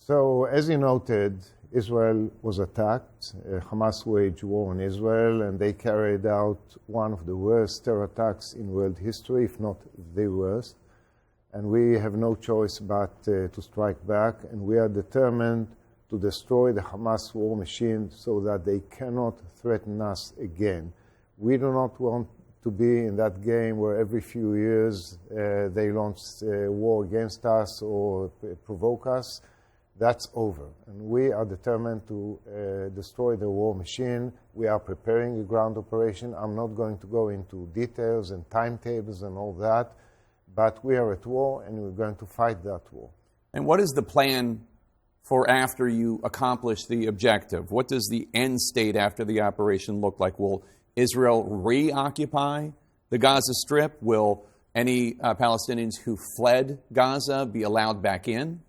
So, as you noted, Israel was attacked. Hamas waged war on Israel, and they carried out one of the worst terror attacks in world history, if not the worst. And we have no choice but to strike back, and we are determined to destroy the Hamas war machine so that they cannot threaten us again. We do not want to be in that game where every few years they launch war against us or provoke us. That's over. And we are determined to destroy the war machine. We are preparing a ground operation. I'm not going to go into details and timetables and all that, but we are at war and we're going to fight that war. And what is the plan for after you accomplish the objective? What does the end state after the operation look like? Will Israel reoccupy the Gaza Strip? Will any Palestinians who fled Gaza be allowed back in?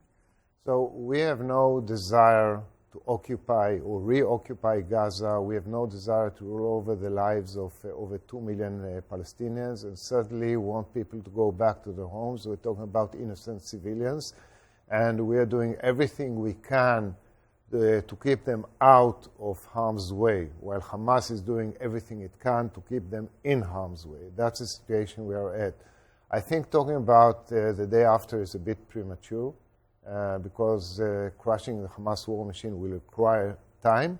So we have no desire to occupy or reoccupy Gaza. We have no desire to rule over the lives of over 2 million Palestinians, and certainly want people to go back to their homes. We're talking about innocent civilians, and we are doing everything we can to keep them out of harm's way, while Hamas is doing everything it can to keep them in harm's way. That's the situation we are at. I think talking about the day after is a bit premature, because crushing the Hamas war machine will require time.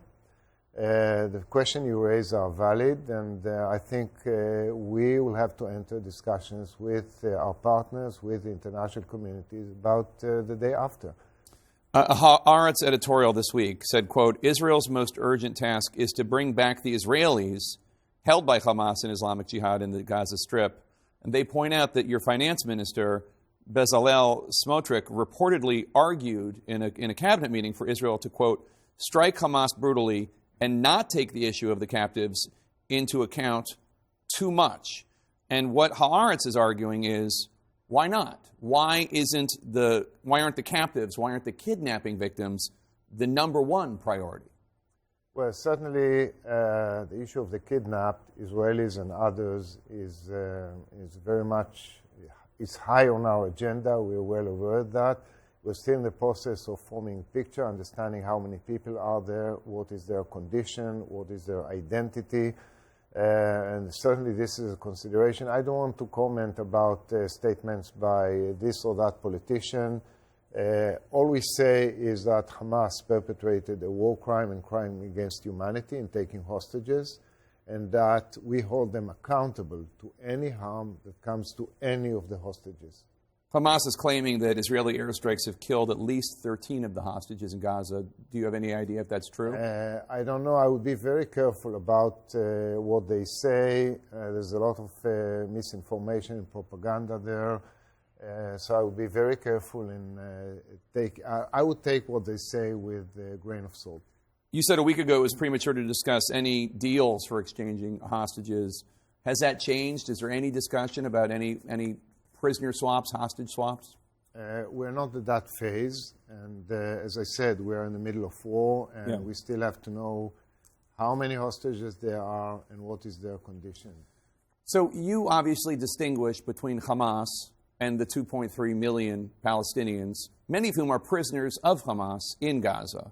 The question you raise are valid, and I think we will have to enter discussions with our partners, with the international communities about the day after. Haaretz editorial this week said, quote, Israel's most urgent task is to bring back the Israelis held by Hamas and Islamic Jihad in the Gaza Strip. And they point out that your finance minister, Bezalel Smotrich, reportedly argued in a cabinet meeting for Israel to, quote, strike Hamas brutally and not take the issue of the captives into account too much. And what Haaretz is arguing is, why not? Why aren't the captives, why aren't the kidnapping victims the number one priority? Well, certainly the issue of the kidnapped Israelis and others is very much is high on our agenda. We're well aware of that. We're still in the process of forming a picture, understanding how many people are there, what is their condition, what is their identity. And certainly this is a consideration. I don't want to comment about statements by this or that politician. All we say is that Hamas perpetrated a war crime and crime against humanity in taking hostages, and that we hold them accountable to any harm that comes to any of the hostages. Hamas is claiming that Israeli airstrikes have killed at least 13 of the hostages in Gaza. Do you have any idea if that's true? I don't know. I would be very careful about what they say. There's a lot of misinformation and propaganda there. So I would be very careful and I would take what they say with a grain of salt. You said a week ago it was premature to discuss any deals for exchanging hostages. Has that changed? Is there any discussion about any prisoner swaps, hostage swaps? We're not at that phase, and as I said, we're in the middle of war, and we still have to know how many hostages there are and what is their condition. So you obviously distinguish between Hamas and the 2.3 million Palestinians, many of whom are prisoners of Hamas in Gaza.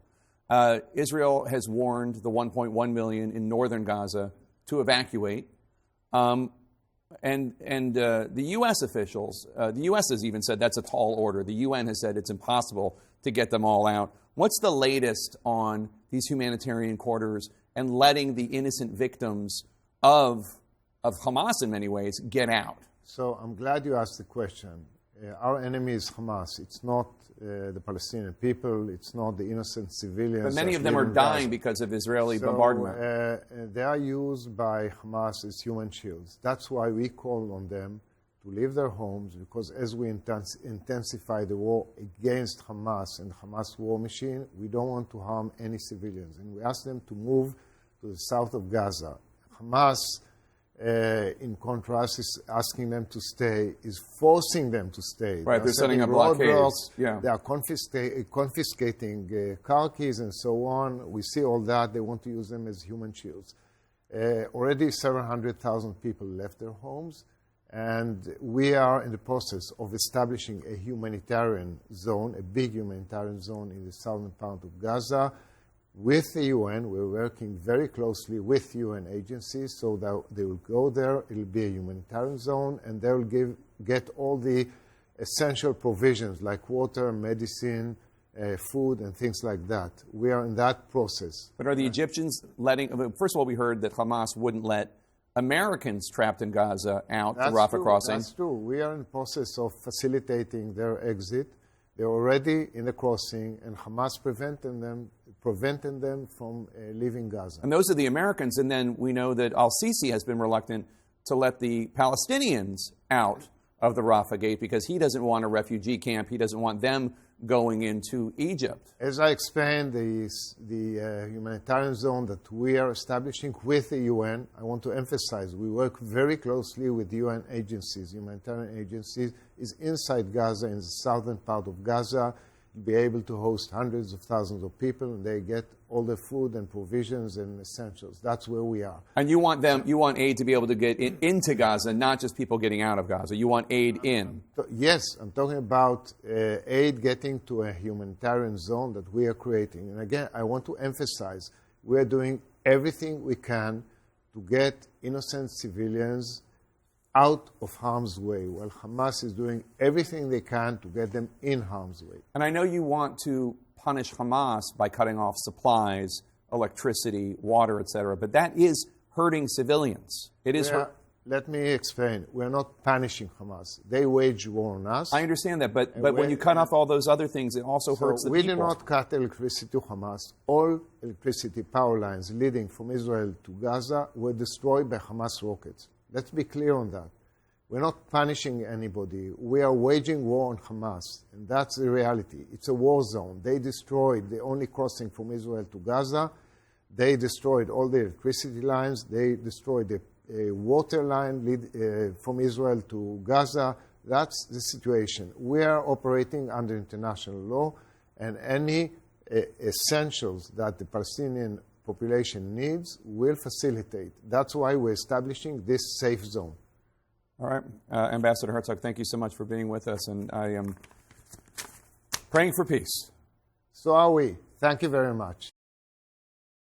Israel has warned the 1.1 million in northern Gaza to evacuate. And the U.S. officials, the U.S. has even said that's a tall order. The UN has said it's impossible to get them all out. What's the latest on these humanitarian quarters and letting the innocent victims of Hamas in many ways get out? So I'm glad you asked the question. Our enemy is Hamas. It's not the Palestinian people. It's not the innocent civilians. But many of them are dying because of Israeli bombardment. They are used by Hamas as human shields. That's why we call on them to leave their homes, because as we intensify the war against Hamas and Hamas war machine, we don't want to harm any civilians. And we ask them to move to the south of Gaza. Hamas, in contrast, is asking them to stay, is forcing them to stay. Right, they're setting up blockades. Yeah. They are confiscating car keys and so on. We see all that. They want to use them as human shields. Already 700,000 people left their homes, And we are in the process of establishing a humanitarian zone, a big humanitarian zone in the southern part of Gaza. With the UN, we're working very closely with UN agencies so that they will go there. It will be a humanitarian zone, and they will get all the essential provisions like water, medicine, food, and things like that. We are in that process. But are the Egyptians letting... First of all, we heard that Hamas wouldn't let Americans trapped in Gaza out the Rafah crossing. That's true. We are in the process of facilitating their exit. They're already in the crossing, and Hamas preventing them from leaving Gaza. And those are the Americans, and then we know that al-Sisi has been reluctant to let the Palestinians out of the Rafah gate because he doesn't want a refugee camp. He doesn't want them going into Egypt. As I explained, the humanitarian zone that we are establishing with the UN, I want to emphasize, we work very closely with UN agencies, humanitarian agencies, is inside Gaza, in the southern part of Gaza, be able to host hundreds of thousands of people, and they get all the food and provisions and essentials. That's where we are. And you want aid to be able to get into Gaza, not just people getting out of Gaza. You want aid in. Yes, I'm talking about aid getting to a humanitarian zone that we are creating. And again, I want to emphasize, we are doing everything we can to get innocent civilians out of harm's way, while Hamas is doing everything they can to get them in harm's way. And I know you want to punish Hamas by cutting off supplies, electricity, water, etc., but that is hurting civilians. It is. Let me explain. We're not punishing Hamas. They wage war on us. I understand that, but when you cut off all those other things, it also hurts the people. We do not cut electricity to Hamas. All electricity power lines leading from Israel to Gaza were destroyed by Hamas rockets. Let's be clear on that. We're not punishing anybody. We are waging war on Hamas, and that's the reality. It's a war zone. They destroyed the only crossing from Israel to Gaza. They destroyed all the electricity lines. They destroyed the water line from Israel to Gaza. That's the situation. We are operating under international law, and any essentials that the Palestinian population needs will facilitate. That's why we're establishing this safe zone. All right. Ambassador Herzog, thank you so much for being with us, and I am praying for peace. So are we. Thank you very much.